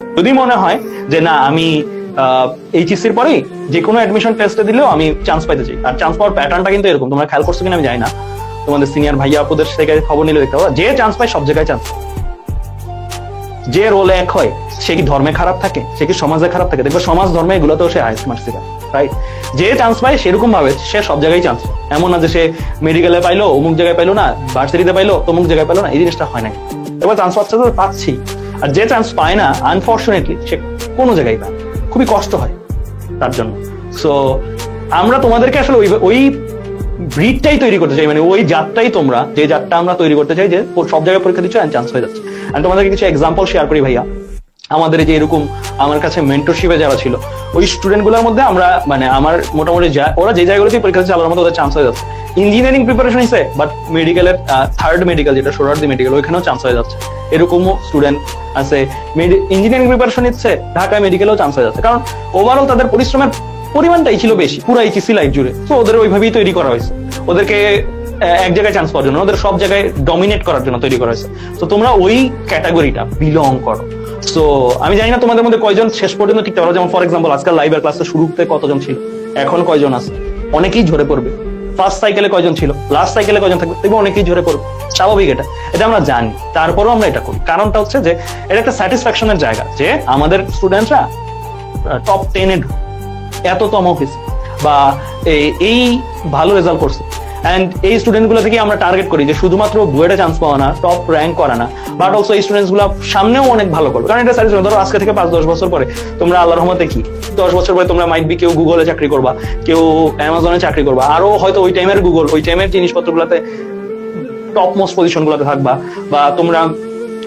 যদি মনে হয় যে না আমি এইচএসসির পরেই যে কোনো অ্যাডমিশন টেস্টে দিলেও আমি চান্স পাইতে চাই, আর চান্স পাওয়ার প্যাটার্নটা কিন্তু এরকম, তোমরা খেয়াল করছো কিনা আমি জানি না, তোমাদের সিনিয়র ভাইয়া আপুদের থেকে খবর নিলে দেখতে পাবো যে চান্স পায় সব জায়গায় চান্স, যে রোল এক হয় সে কি ধর্মে খারাপ থাকে, সে কি সমাজে খারাপ থাকে, দেখবে সমাজ ধর্মে এগুলোতেও সে হাইস্ট মার্কস পায়, রাইট? যে চান্স পায় সেরকম ভাবে সে সব জায়গায় চান্স পায়, এমন না যে সে মেডিকেলে পাইলো অমুক জায়গায় পাইলো না, ভার্সিটিতে পাইলো অমুক জায়গায় পাইলো না, এই জিনিসটা হয় না। এবার চান্স পাচ্ছে তো পাচ্ছি, আর যে চান্স পায় না আনফর্চুনেটলি সে কোনো জায়গায় পায়, খুবই কষ্ট হয় তার জন্য। সো আমরা তোমাদেরকে আসলে ওই ব্রিডটাই তৈরি করতে চাই, মানে ওই জাতটাই তোমরা, যে জাতটা আমরা তৈরি করতে চাই যে সব জায়গায় পরীক্ষা দিচ্ছ এন্ড চান্স হয়ে যাচ্ছে। আমি তোমাদেরকে কিছু এক্সাম্পল শেয়ার করি ভাইয়া। আমাদের যে এরকম আমার কাছে মেন্টরশিপে যারা ছিল ওই স্টুডেন্ট গুলোর মধ্যে আমরা মানে আমার মোটামুটি ওরা যে জায়গাগুলোতে পরীক্ষা দিচ্ছে আল্লাহর মধ্যে ওদের চান্স হয়ে যাচ্ছে। ইঞ্জিনিয়ারিং প্রিপারেশন হিসেবে বাট মেডিকেলের থার্ড মেডিকেল যেটা সোহরাওয়ার্দী মেডিকেল ওইখানেও চান্স হয়ে যাচ্ছে, এরকমও স্টুডেন্ট আছে। ইঞ্জিনিয়ারিং প্রিপারেশন নিচ্ছে ঢাকা মেডিকেলেও চান্স হয়ে যাচ্ছে, কারণ ওভারঅল তাদের পরিশ্রমের পরিমাণটাই ছিল বেশি পুরো এইচএসসি লাইফ জুড়ে। তো ওদের ওইভাবেই তৈরি করা হয়েছে, ওদেরকে এক জায়গায় চান্স পাওয়ার জন্য, ওদের সব জায়গায় ডমিনেট করার জন্য তৈরি করা হয়েছে। তো তোমরা ওই ক্যাটাগরিটা বিলং করো। সো আমি জানি না তোমাদের মধ্যে কয়জন শেষ পর্যন্ত টিকতে পারো, যেমন ফর এক্সাম্পল আজকাল লাইভের ক্লাসে শুরুতে কতজন ছিল, এখন কয়জন আছে, অনেকেই ঝরে পড়বে। ফার্স্ট সাইকেলে কয়জন ছিল, লাস্ট সাইকেলে কয়জন থাকবে, দেখবে অনেকেই ঝরে পড়বে, স্বাভাবিক, এটা আমরা জানি। তারপরেও আমরা এটা করি, কারণটা হচ্ছে যে এটা একটা স্যাটিসফ্যাকশনের জায়গা যে আমাদের স্টুডেন্টরা টপ 10-এ এততম হয়েছে বা এই ভালো রেজাল্ট করছে। এন্ড এই স্টুডেন্ট গুলো থেকে আমরা টার্গেট করি যে শুধুমাত্র বুয়েটে চান্স পাওয়া না, টপ র্যাঙ্ক করা না, বাট অলসো এই স্টুডেন্টস গুলো সামনেও অনেক ভালো করবে। কারণ এটা স্যাটিসফ্যাকশন, ধরো আজকে থেকে 5-10 বছর পরে তোমরা আল্লাহর রহমতে কি 10 বছর পরে তোমরা মাইট বি কেউ গুগলে চাকরি করবা, কেউ অ্যামাজনে চাকরি করবা, আরো হয়তো ওই টাইমের গুগল ওই টাইমের জিনিসপত্র গুলাতে টপ মোস্ট পজিশন গুলাতে থাকবা, বা তোমরা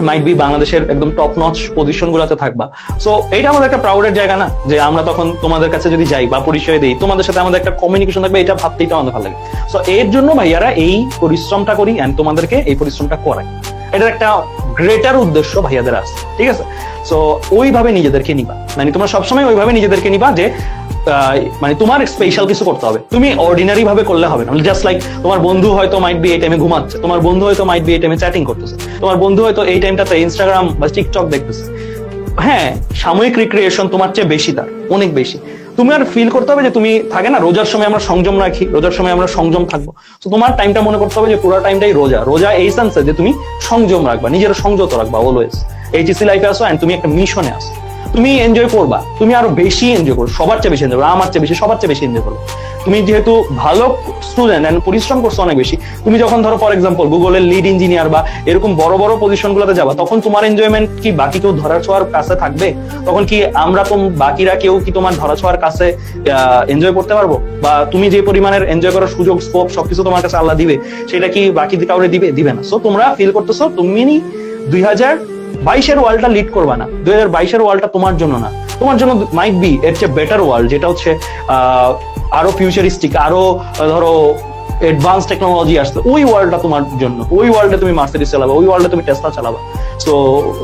মাইট বি বাংলাদেশের একদম টপ নচ পজিশন গুলাতে থাকবা। সো এইটা আমাদের একটা প্রাউডের জায়গা না, যে আমরা তখন তোমাদের কাছে যদি যাই বা পরিচয় দিই তোমাদের সাথে আমাদের একটা কমিউনিকেশন থাকবে, এটা ভাবতেই তো আমাদের ভালো লাগে। সো এর জন্য ভাইয়ারা এই পরিশ্রমটা করি এন্ড তোমাদেরকে এই পরিশ্রমটা করাই, এটার একটা গ্রেটার উদ্দেশ্য ভাইয়াদের আছে, ঠিক আছে? সো ওইভাবে নিজেদেরকে নিবা, মানে তোমরা সবসময় ওইভাবে নিজেদেরকে নিবা যে মানে তোমার স্পেশাল কিছু করতে হবে, তুমি অর্ডিনারি ভাবে করলে হবে না। জাস্ট লাইক তোমার বন্ধু হয়তো মাইট বি এই টাইমে ঘুমাচ্ছে, তোমার বন্ধু হয়তো মাইট বি এই টাইমে চ্যাটিং করতেছে, তোমার বন্ধু হয়তো এই টাইমটাতে ইনস্টাগ্রাম বা টিকটক দেখতেছে। হ্যাঁ, সাময়িক রিক্রিয়েশন তোমার চেয়ে বেশি, তার অনেক বেশি। তুমি আর ফিল করতে হবে যে তুমি থাকে না রোজার সময় আমরা সংযম রাখি, রোজার সময় আমরা সংযম থাকবো। তো তোমার টাইমটা মনে করতে হবে যে পুরো টাইমটাই রোজা এই সেন্সে যে তুমি সংযম রাখবা, নিজের সংযত রাখবা অলওয়েজ। এইচএসসি লাইফে আসো এন্ড তুমি একটা মিশনে আসো, তুমি এনজয় করবা, তুমি আরো বেশি এনজয় করো, সবার চেয়ে বেশি এনজয় করো, আমার চেয়ে বেশি, সবার চেয়ে বেশি এনজয় করো। তুমি যেহেতু ভালো স্টুডেন্ট এন্ড পরিশ্রম করছো অনেক বেশি, তুমি যখন ধরো ফর এক্সাম্পল গুগলের লিড ইঞ্জিনিয়ার বা এরকম বড় বড় পজিশন গুলোতে যাবা, তখন তোমার এনজয়মেন্ট কি বাকি কেউ ধরা ছোঁয়ার কাছে থাকবে? তখন কি আমরা বাকিরা কেউ কি তোমার ধরা ছোঁয়ার কাছে এনজয় করতে পারবো? বা তুমি যে পরিমাণের এনজয় করার সুযোগ স্কোপ সবকিছু তোমার কাছে আল্লাহ দিবে, সেটা কি বাকি কাউরে দিবে না? সো তোমরা ফিল করতেছো তুমি 2022-এর ওয়ার্ল্ডটা লিড করবা না, 2022-এর ওয়ার্ল্ডটা তোমার জন্য না, তোমার জন্য মাইট বি এর চেয়ে বেটার ওয়ার্ল্ড, যেটা হচ্ছে আরো ফিউচারিস্টিক, আরো ধরো অ্যাডভান্স টেকনোলজি আসছে, ওই ওয়ার্ল্ডটা তোমার জন্য। ওই ওয়ার্ল্ডে তুমি মার্সিডিজ চালাবা, ওই ওয়ার্ল্ডে তুমি টেসলা চালাবা। সো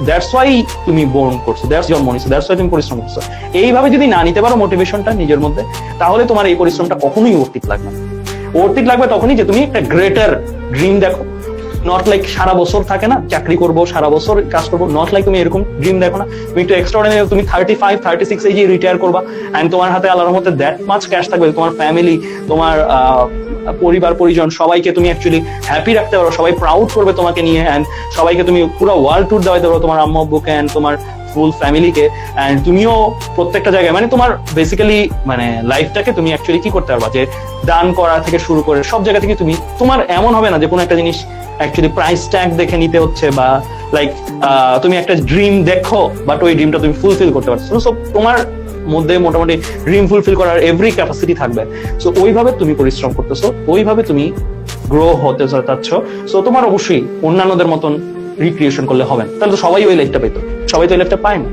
দ্যাটস ওয়াই তুমি বোর্ন করছো, দ্যাটস জন্ম নিছো, দ্যাটস ওয়াই তুমি পরিশ্রম করছো। এইভাবে যদি না নিতে পারো মোটিভেশনটা নিজের মধ্যে, তাহলে তোমার এই পরিশ্রমটা কখনোই অর্থিক লাগবে না। অর্থিক লাগবে তখনই যে তুমি একটা গ্রেটার ড্রিম দেখো, নট লাইক সারা বছর থাকে না চাকরি করবো, সারা বছর কাজ করবো, নট লাইক তুমি এরকম ড্রিম দেখো না, তুমি একটু এক্সট্রাঅর্ডিনারি, তুমি 35-36 এজে রিটায়ার করবা এন্ড তোমার হাতে আল্লাহর মধ্যে দ্যাট মাচ ক্যাশ থাকবে, তোমার ফ্যামিলি, তোমার পরিবার পরিজন সবাইকে তুমি অ্যাকচুয়ালি হ্যাপি রাখতে পারো, সবাই প্রাউড করবে তোমাকে নিয়ে এন্ড সবাইকে তুমি পুরো ওয়ার্ল্ড ট্যুর দেওয়াতে পারো, তোমার আম্মু আব্বুকে এন্ড তোমার ফুল ফ্যামিলিকে, এন্ড তুমিও প্রত্যেকটা জায়গায় মানে তোমার বেসিক্যালি মানে লাইফটাকে তুমি অ্যাকচুয়ালি কি করতে পারবা যে দান করা থেকে শুরু করে সব জায়গা থেকে তুমি, তোমার এমন হবে না যে কোনো একটা জিনিস অ্যাকচুয়ালি প্রাইস ট্যাগ দেখে নিতে হচ্ছে, বা লাইক তুমি একটা ড্রিম দেখো বাট ওই ড্রিমটা তুমি ফুলফিল করতে পারছো। সো তোমার মধ্যে মোটামুটি ড্রিম ফুলফিল করার এভরি ক্যাপাসিটি থাকবে। সো ওইভাবে তুমি পরিশ্রম করতেছো, ওইভাবে তুমি গ্রো হতে চাচ্ছ। সো তোমার অবশ্যই অন্যান্যদের মতন রিক্রিয়েশন করলে হবে না, তাহলে তো সবাই ওই লাইফটা পেতো, সবাই তো ওই লাইফটা পায় না।